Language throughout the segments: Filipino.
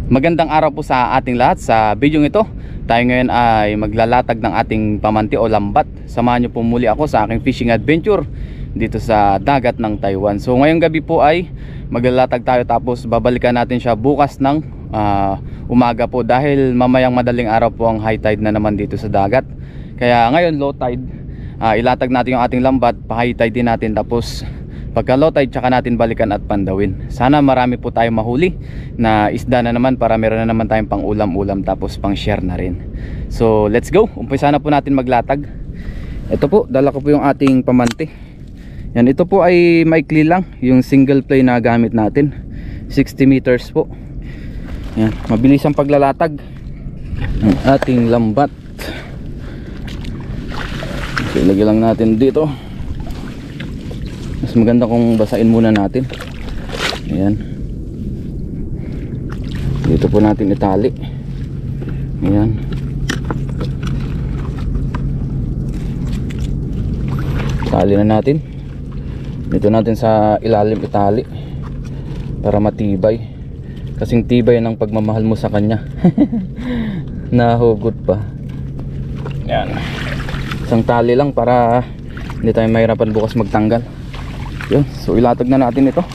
Magandang araw po sa ating lahat. Sa video ito, tayo ngayon ay maglalatag ng ating pamanti o lambat. Samahan niyo po muli ako sa aking fishing adventure dito sa dagat ng Taiwan. So ngayong gabi po ay maglalatag tayo, tapos babalikan natin siya bukas ng umaga po, dahil mamayang madaling araw po ang high tide na naman dito sa dagat. Kaya ngayon low tide, ilatag natin yung ating lambat, pa-high tide din natin, tapos pagka low tide tsaka natin balikan at pandawin. Sana marami po tayong mahuli na isda na naman, para meron na naman tayong pang ulam-ulam, tapos pang share na rin. So let's go, umpisa na po natin maglatag. Ito po, dala ko po yung ating pamanti. Yan, ito po ay maikli lang, yung single play na gamit natin, 60 meters po. Yan, mabilis ang paglalatag ng ating lambat. So ilagay lang natin dito. Mas maganda kung basain muna natin. Ayan. Dito po natin itali. Ayan. Tali na natin. Dito natin sa ilalim itali para matibay. Kasing tibay ng pagmamahal mo sa kanya. Nahugot pa. Ayan. Isang tali lang para hindi tayo mahirapan bukas magtanggal. Yun, so ilatag na natin ito.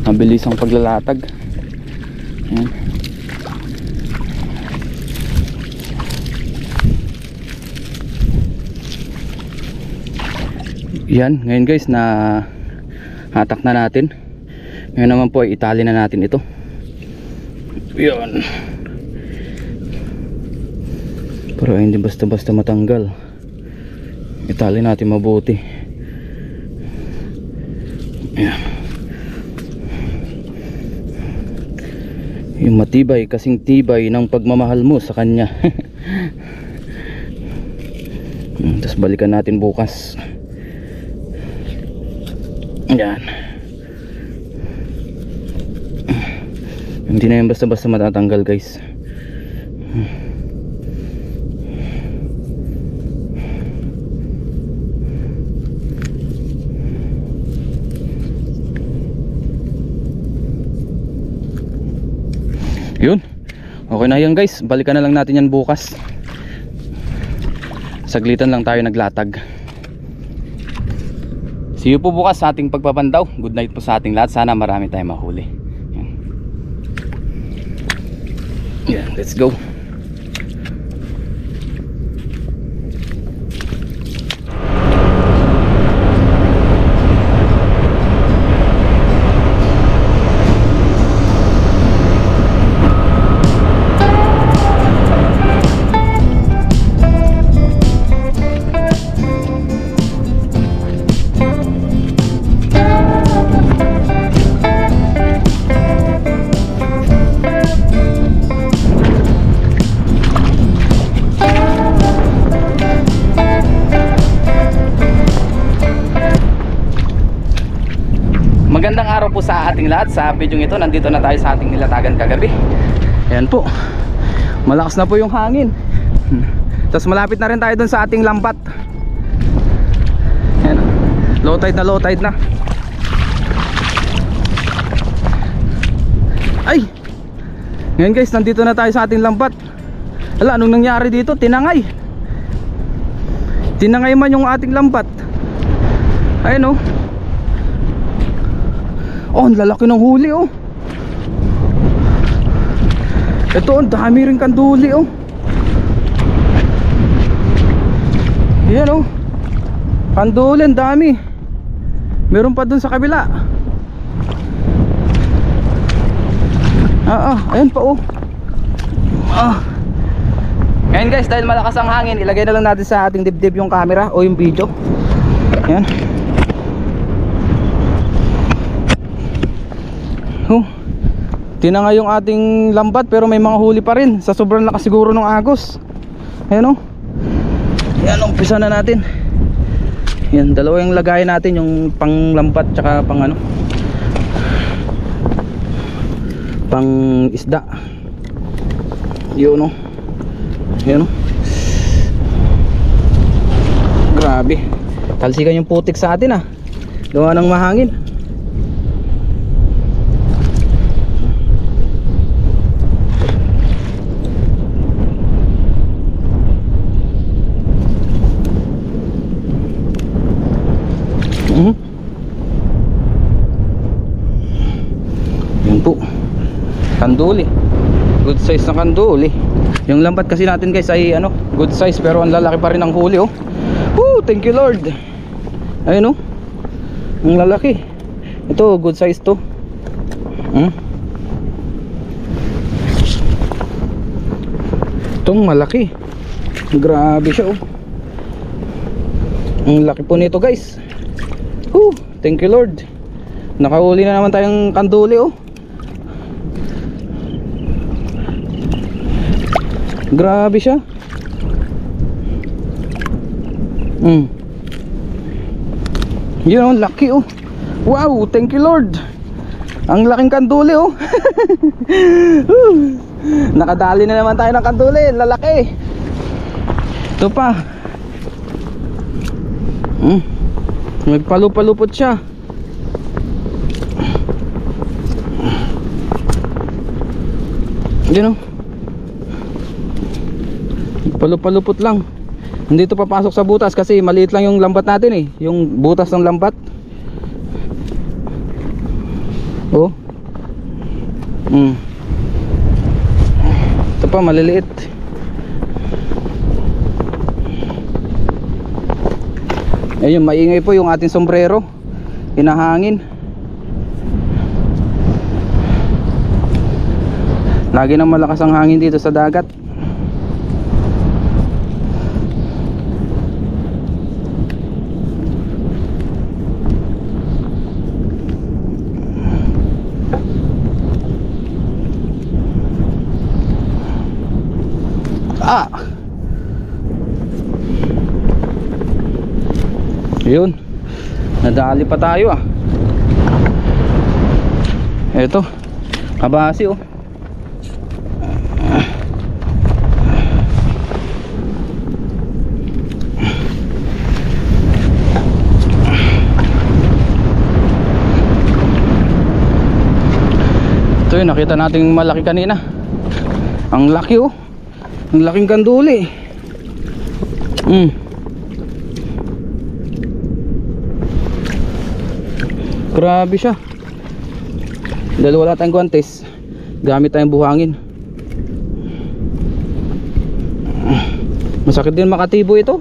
Mabilis ang paglalatag. Ayan. Yan, ngayon guys, na hatak na natin. Ngayon naman po ay itali na natin ito. Yan. Pero hindi basta-basta matanggal. Itali natin mabuti. Ayan. Yung matibay, kasing tibay ng pagmamahal mo sa kanya. Tapos balikan natin bukas. Ayan. Hindi na yan basta-basta matatanggal guys. Yun, okay na yan guys, balikan na lang natin yan bukas. Saglitan lang tayo naglatag. See you po bukas sa ating pagpapandaw. Good night po sa ating lahat, sana marami tayong mahuli. Yan, let's go. Magandang araw po sa ating lahat. Sa video ito, nandito na tayo sa ating nilatagan kagabi. Ayan po, malakas na po yung hangin. Tapos malapit na rin tayo dun sa ating lambat. Ayan, low tide na, low tide na. Ay, ngayon guys, nandito na tayo sa ating lambat. Hala, anong nangyari dito? Tinangay. Tinangay man yung ating lambat. Ayun oh. Oh, ang lalaki ng huli oh. Ito, ang dami rin kanduli oh. Yan oh. Kanduli, ang dami. Meron pa dun sa kabila. Ayan pa oh. Ngayon guys, dahil malakas ang hangin, ilagay na lang natin sa ating dibdib yung camera o yung video. Yan. Tinangay yung ating lambat, pero may mga huli pa rin sa sobrang lakas siguro ng agos. Ayan o. Ayan, umpisa na natin. Yan, dalawa yung lagayan natin, yung pang lambat tsaka pang ano, pang isda. Yun o. Ayan o. Grabe, talsikan yung putik sa atin ah. Gawa ng mahangin. Yan po, kanduli, good size na kanduli. Yung lambat kasi natin guys ay ano, good size, pero ang lalaki pa rin ang huli oh. Woo, thank you Lord. Ayun oh, ang lalaki. Ito good size to. Itong malaki, grabe siya oh. Ang laki po nito guys. Woo, thank you Lord. Nakahuli na naman tayong kanduli oh. Grabe siya. Yun oh, laki oh. Wow, thank you Lord. Ang laking kanduli oh. Nakadali na naman tayo ng kanduli, lalaki. Ito pa. Nagpalupalupot siya. Yun oh, palupalupot lang. Hindi ito papasok sa butas kasi maliit lang yung lambat natin eh, yung butas ng lambat. Oh. Ito pa maliliit. Ayun, maingay po yung ating sombrero, hinahangin. Lagi nang malakas ang hangin dito sa dagat. Yun, nadali pa tayo ah. Eto, kabasi oh. Ito yun, nakita nating malaki kanina. Ang laki oh. Ang laking kanduli. Grabe siya. Dahil wala tayong guantes, gamit tayong buhangin. Masakit din makatibo ito.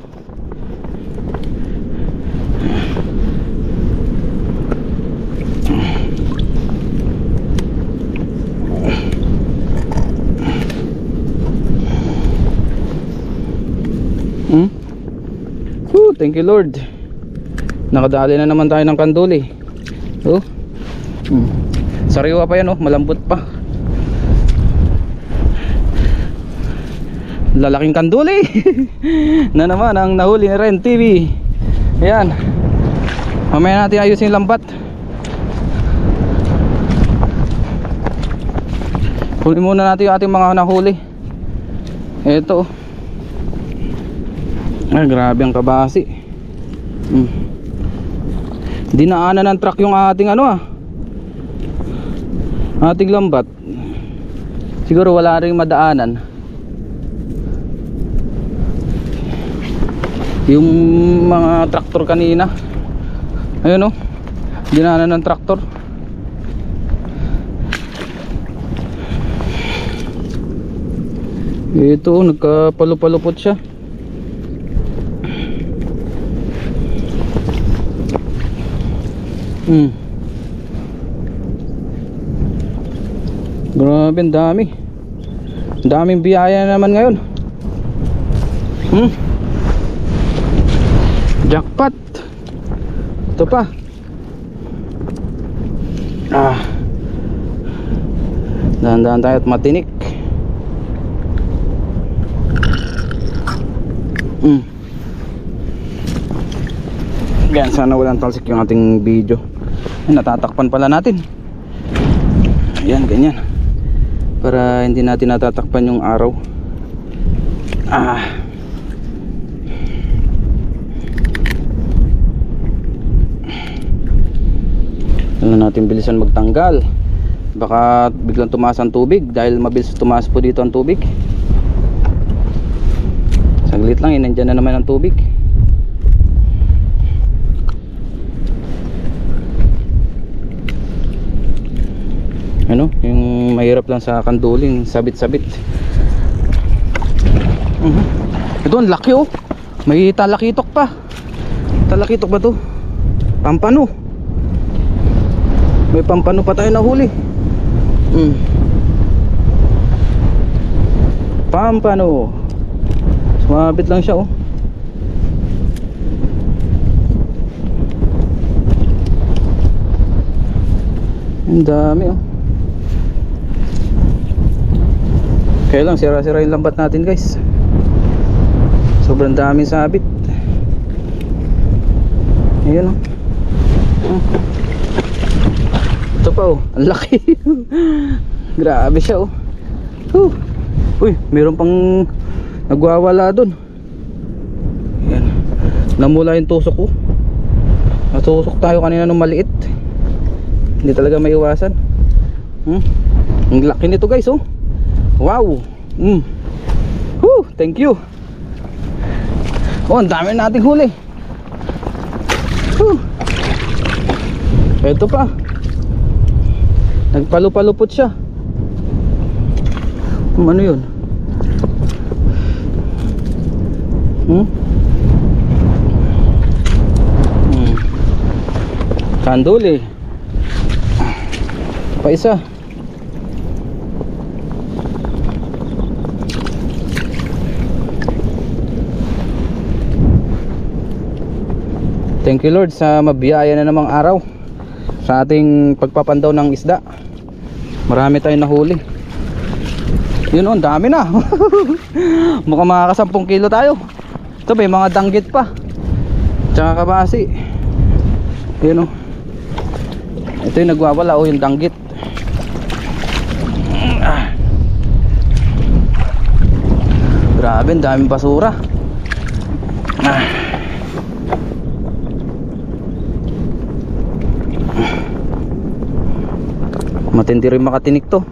Thank you Lord. Nakadali na naman tayo ng kanduli. Oh. Sariwa pa yan oh, malambot pa. Lalaking kanduli. Na naman ang nahuli ni Ren TV. Ayan. Mamaya natin ayusin yung lambat. Huli muna natin yung ating mga nahuli. Ito. Ay, grabe ang kabasi. Dinaanan ng truck yung ating ano ah, ating lambat. Siguro wala ring madaanan. Yung mga traktor kanina. Ayun oh, dinaanan ng traktor. Ito oh, nagkapalupalupot siya. Grabe, ang dami. Daming biyaya na naman ngayon. Jackpot. Ito pa. Dahan-dahan tayo at matinik. Yan, sana walang talsik yung ating video. Natatakpan pala natin. Ayan, ganyan. Para hindi natin natatakpan yung araw. Ano natin bilisan magtanggal. Baka biglang tumaas ang tubig. Dahil mabilis tumaas po dito ang tubig. Saglit lang, nandiyan na naman ang tubig. Ano, yung mahirap lang sa kanduling, sabit-sabit. Ito ang laki oh. May talakitok pa. Talakitok ba to? Pampano. May pampano pa tayo nahuli. Pampano. Sumabit lang siya oh. Ang dami oh. Kaya lang sira-sira yung lambat natin guys. Sobrang daming sabit. Ayan oh. Ito pa oh. Ang laki. Grabe siya oh. Uy, meron pang nagwawala dun. Ayan. Namula yung tusok oh. Natusok tayo kanina nung maliit. Hindi talaga maiwasan. Ang laki nito guys oh. Wow. Thank you. Oh, ang dami nating huli. Ito pa. Nagpalupalupot siya. Ano yun? Kanduli. Pa isa. Thank you Lord sa mabiyaya na namang araw sa ating pagpapandaw ng isda. Marami tayong nahuli. Yun oh, dami na. Mukhang makaka 10 kilo tayo. Ito may mga danggit pa. Tsaka kabasi. Yun oh. Ito yung nagwawala oh, yung danggit. Grabe, daming basura. Matindi rin makatinik to.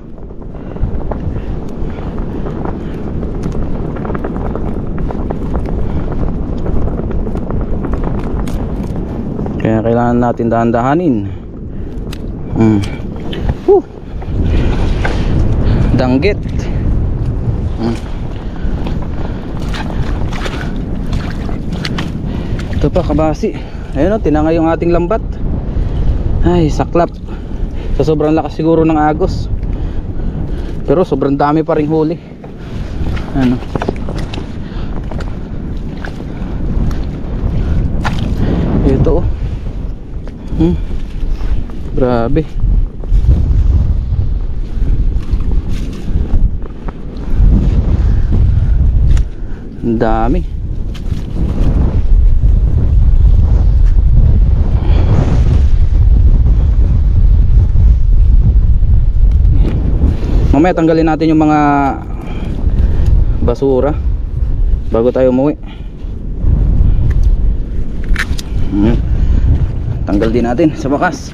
Kaya kailangan natin dahan-dahanin. Danggit. Ito pa kabasi. Ayun o, tinangay yung ating lambat. Ay, saklap. Sa sobrang lakas siguro ng agos. Pero sobrang dami pa ring huli. Ano? Ito oh. Grabe. Ang dami. Mamaya tanggalin natin yung mga basura bago tayo umuwi. Tanggal din natin sa bakas.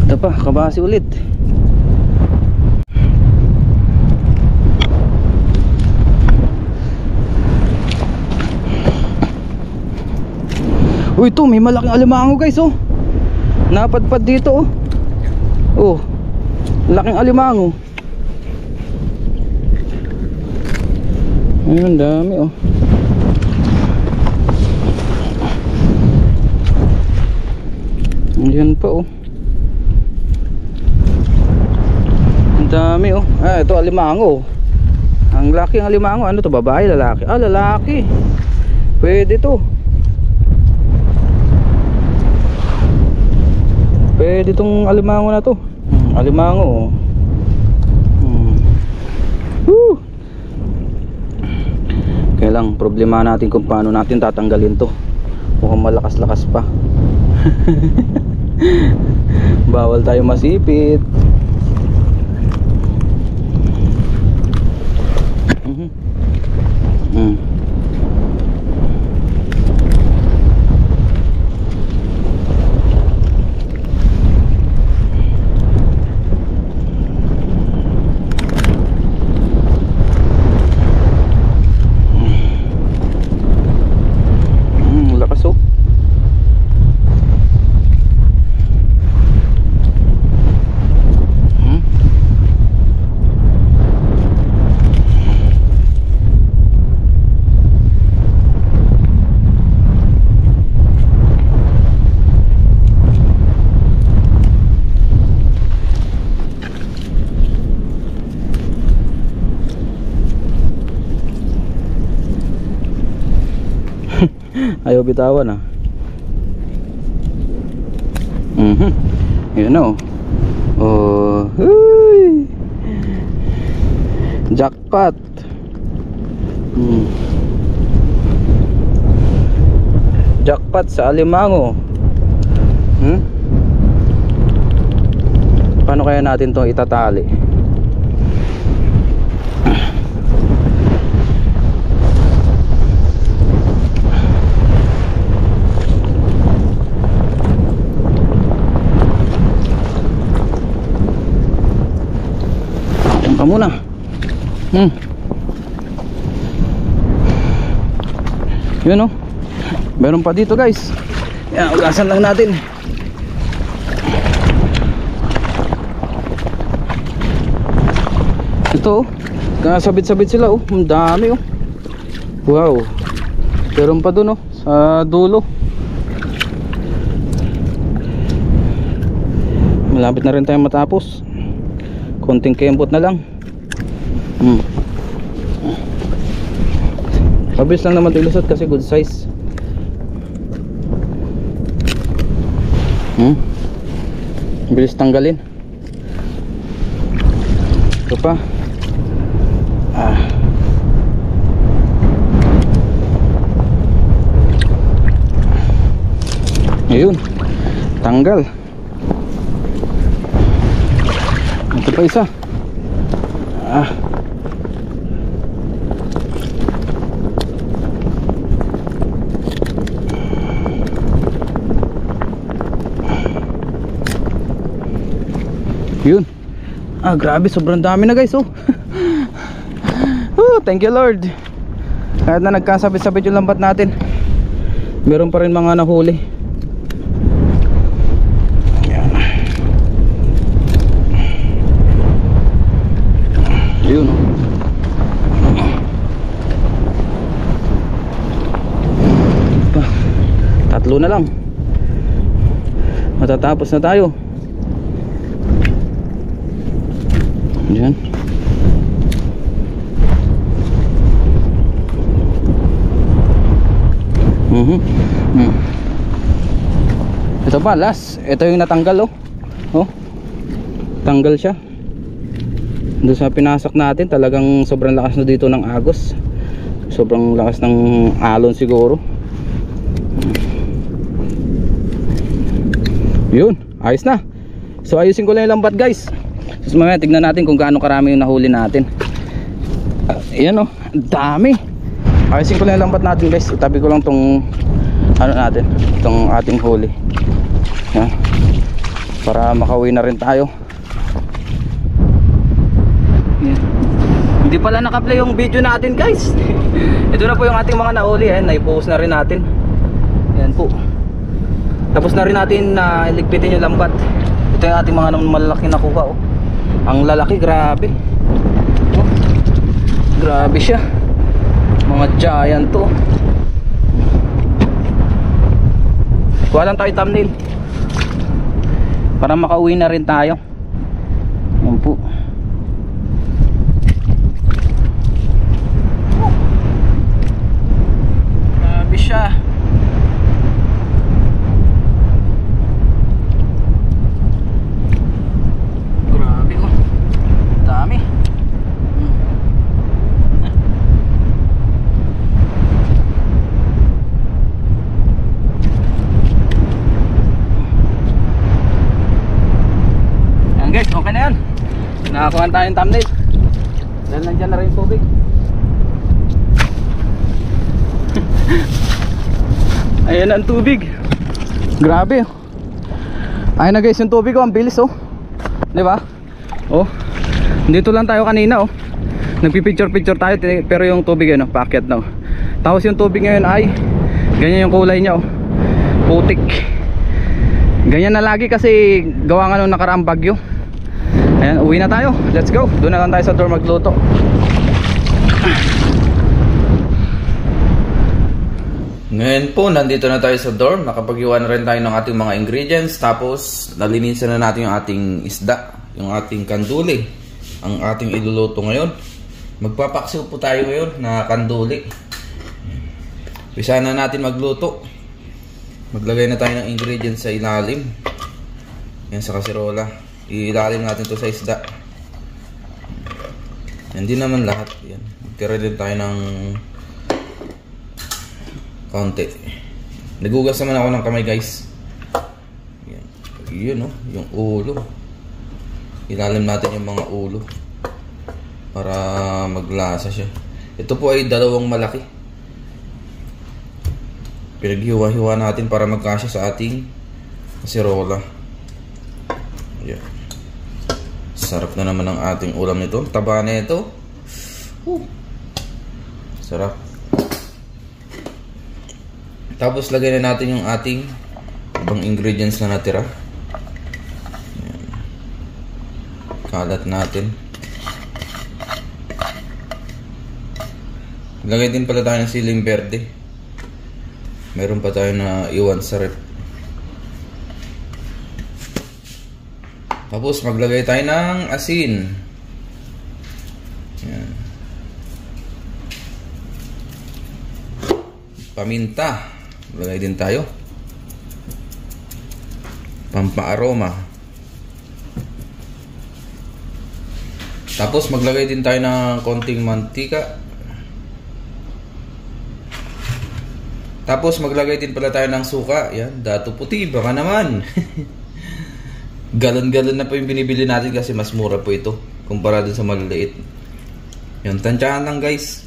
Ito pa, kabasi ulit. Uy, ito may malaking alimango guys oh. Napadpad dito oh. Oh, laking alimango. Ayun, dami oh. Ayan pa oh. Ang dami oh. Ah, ito alimango. Ang laking alimango. Ano to, babae, lalaki? Ah, lalaki. Pwede to. Pwede tong alimango na to. Alimango oh. Kaya lang problema natin kung paano natin tatanggalin to. Mukhang malakas-lakas pa. Bawal tayo masipit. Lakas oh. Ayaw bitawan ah. Yun o. Oh, huy. Jackpot. Jackpot sa alimango. Paano kaya natin to itatali? Ka muna. Yun oh. Meron pa dito guys. Yan, ugasan lang natin. Ito oh. Kasabit-sabit sila oh. Ang dami oh. Wow. Meron pa dun oh. Sa dulo. Malapit na rin tayo matapos. Konting kembot na lang. Mabilis lang naman ilusot kasi good size. Bilis tanggalin. Ito pa. Ayun. Tanggal. Ito pa isa. Yun. Grabe, sobrang dami na guys oh. Thank you Lord. Kahit na nagkasabit-sabit yung lambat natin, meron pa rin mga nahuli. Ayan. Yun. Tatlo na lang. Matatapos na tayo. Yan. Ito pa last. Ito yung natanggal oh. Oh. Tanggal siya. Doon sa pinasak natin, talagang sobrang lakas na dito ng agos. Sobrang lakas ng alon siguro. Yun, ayos na. So ayusin ko lang yung lambat guys. So mamaya tignan natin kung gaano karami yung nahuli natin. Ayan oh, dami. Ayusin ko lang yung lambat natin guys. Itabi ko lang tong ano natin, itong ating huli. Yan. Para makauwi na rin tayo. Yan. Hindi pala naka-play yung video natin guys. Ito na po yung ating mga nahuli. Nai-post na rin natin. Yan po. Tapos na rin natin na iligpitin yung lambat. Ito yung ating mga malalaki nakuha oh. Ang lalaki, grabe oh. Grabe siya. Mga giant to. Kuha lang tayo thumbnail para makauwi na rin tayo. Yan po. Grabe siya. Grabe oh. Dami. Guys, okay na yan. Nakakuha tayong thumbnail. Dahil nandyan na rin yung tubig. Ayan ang tubig. Grabe. Ayan na guys yung tubig oh. Ang bilis oh. Diba? Oh. Dito lang tayo kanina oh. Nagpipicture-picture tayo. Pero yung tubig yun oh, paakyat na oh. Tapos yung tubig ngayon ay ganyan yung kulay niya oh. Putik. Ganyan na lagi kasi gawa nga nung nakaraang bagyo. Ayan, uwi na tayo. Let's go. Doon na lang tayo sa door magluto. Ngayon po, nandito na tayo sa dorm. Nakapag-iwan na rin tayo ng ating mga ingredients. Tapos, nalinisan na natin yung ating isda. Yung ating kanduli. Ang ating iluluto ngayon. Magpapaksiw po tayo ngayon na kanduli. Umpisa na natin magluto. Maglagay na tayo ng ingredients sa ilalim. Yan sa kaserola. Ilalim natin to sa isda. Hindi naman lahat. Yan. Tira din tayo ng konti. Nagugas naman ako ng kamay, guys. Yan. Yun, oh, yung ulo. Ilalim natin yung mga ulo para maglasa siya. Ito po ay dalawang malaki. Pinaghiwa-hiwa natin para magkasya sa ating kaserola. Yan. Sarap na naman ang ating ulam nito. Taba na ito. Sarap. Tapos lagay na natin yung ating ibang ingredients na natira. Yan. Kalat natin. Lagay din pala tayo ng siling berde. Meron pa tayo na iwan sa rep. Tapos maglagay tayo ng asin. Yan. Paminta. Maglagay din tayo. Pampaaroma. Tapos maglagay din tayo ng konting mantika. Tapos maglagay din pala tayo ng suka. Yan, dato puti, baka naman. Galon-galon na po yung binibili natin kasi mas mura po ito kumpara dun sa maliliit. Yan, tansyahan lang, guys.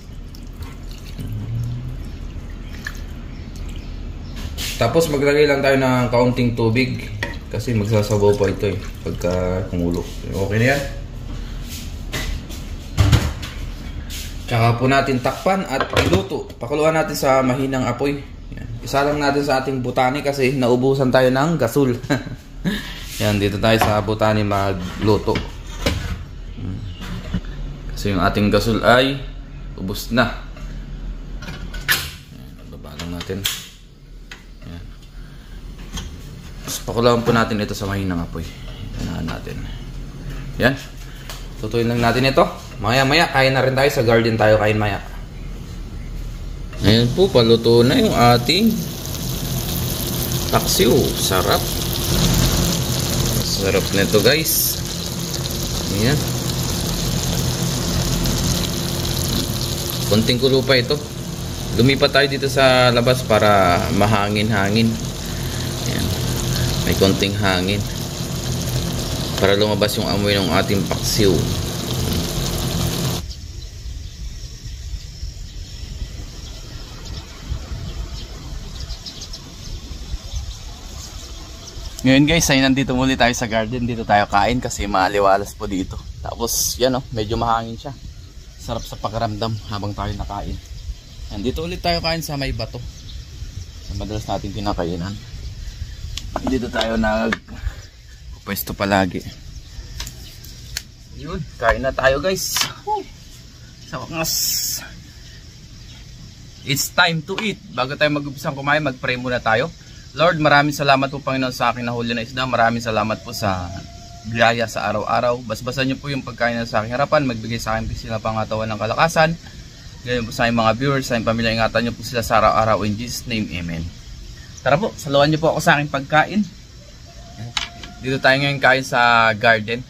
Tapos maglagay lang tayo ng kaunting tubig kasi magsasabaw pa ito pagka kumulo. Okay na yan. Tsaka po natin takpan at iluto. Pakuluan natin sa mahinang apoy. Yan. Isa lang natin sa ating butani kasi naubusan tayo ng gasol. Yan, dito tayo sa butani magluto. Kasi yung ating gasol ay ubos na. Yan, baba lang natin. Yan. Tapos pakuluan po natin ito sa mahinang apoy. Yan natin. Yan. Tutuin lang natin ito. Maya-maya, kain na rin tayo. Sa garden tayo kain maya. Ayan po, paluto na yung ating paksiw. Sarap. Sarap nito, guys. Ayan. Konting kulo pa ito. Lumipat tayo dito sa labas para mahangin-hangin. Ayan. May konting hangin. Para lumabas yung amoy ng ating paksiw. Ngayon, guys, ay nandito muli tayo sa garden. Dito tayo kain kasi maaliwalas po dito. Tapos yan, oh, medyo mahangin siya. Sarap sa pakiramdam habang tayo nakain. Nandito ulit tayo kain sa may bato. Sa madalas natin kinakainan. Dito tayo nagpwesto palagi. Yun, kain na tayo, guys. Sa wakas, it's time to eat. Bago tayo mag-umpisang kumain, mag-pray muna tayo. Lord, maraming salamat po, Panginoon, sa aking nahuli na isda. Maraming salamat po sa biyaya sa araw-araw. Basbasan niyo po yung pagkain na sa aking harapan. Magbigay sa aking pisil na pangatawan ng kalakasan. Ganyan po sa aking mga viewers, sa aking pamilya. Ingatan niyo po sila sa araw-araw. In Jesus' name, Amen. Tara po, saluhan niyo po ako sa aking pagkain. Dito tayo ngayon kain sa garden.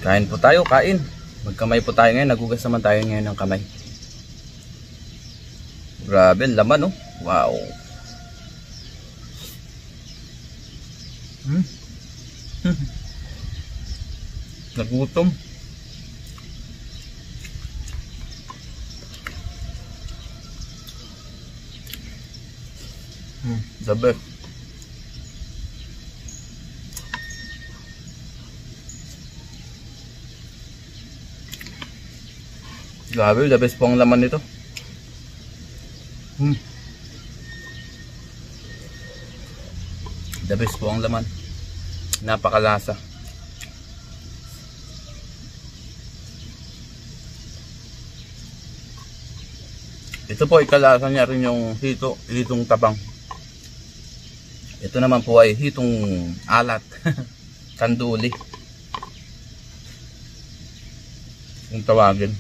Kain po tayo, kain. Magkamay po tayo ngayon. Nagugas naman tayo ngayon ng kamay. Grabe, laman, oh. Wow. Nagutom. The best. Grabe, the best po ang laman nito. The best po ang laman. Napakalasa. Ito po, ikalasa niya rin yung hitong tabang. Ito naman po ay hitong alat. Kanduli kung tawagin.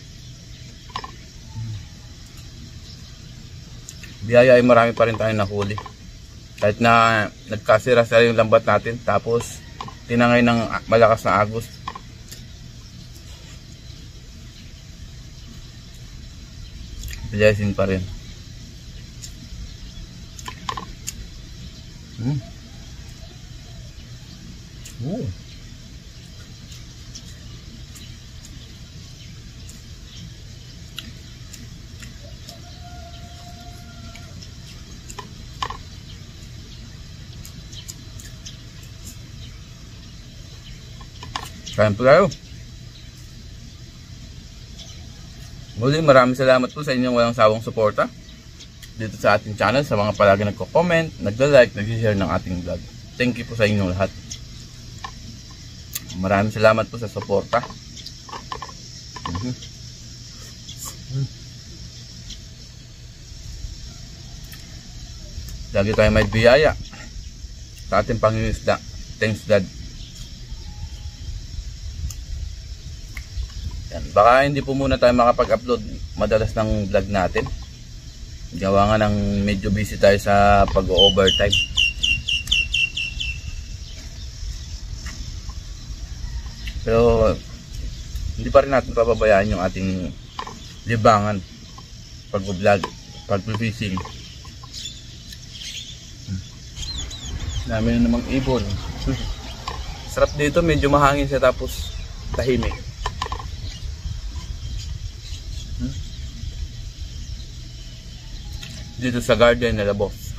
biyaya ay marami pa rin tayong nahuli. Kahit na nagkasira-sira yung lambat natin, tapos tinangay ng malakas na agos. Blessing pa rin. Ooh. Kain po tayo. Muli, maraming salamat po sa inyong walang sawang suporta dito sa ating channel, sa mga palagi nagko-comment, nagla-like, nag-share ng ating vlog. Thank you po sa inyong lahat. Maraming salamat po sa suporta. Lagi tayo may biyaya sa ating pangingisda. Thanks God. Yan. Baka hindi po muna tayo makapag-upload madalas ng vlog natin. Gawa nga ng medyo busy tayo sa pag-overtime. Pero hindi pa rin natin pababayaan yung ating libangan, pag-vlog, pag-fishing. Dami na namang ibon. Sarap dito, medyo mahangin siya tapos tahimik. Dito sa garden nila boss.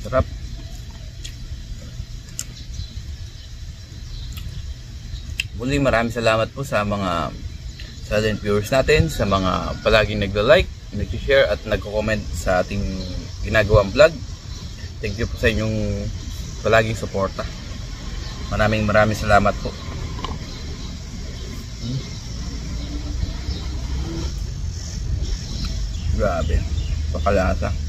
Sarap. Muli, maraming salamat po sa mga silent viewers natin, sa mga palaging nagla-like, nag-share at nagko-comment sa ating ginagawang vlog. Thank you po sa inyong palaging suporta. Maraming salamat po. Grabe, pakalasa.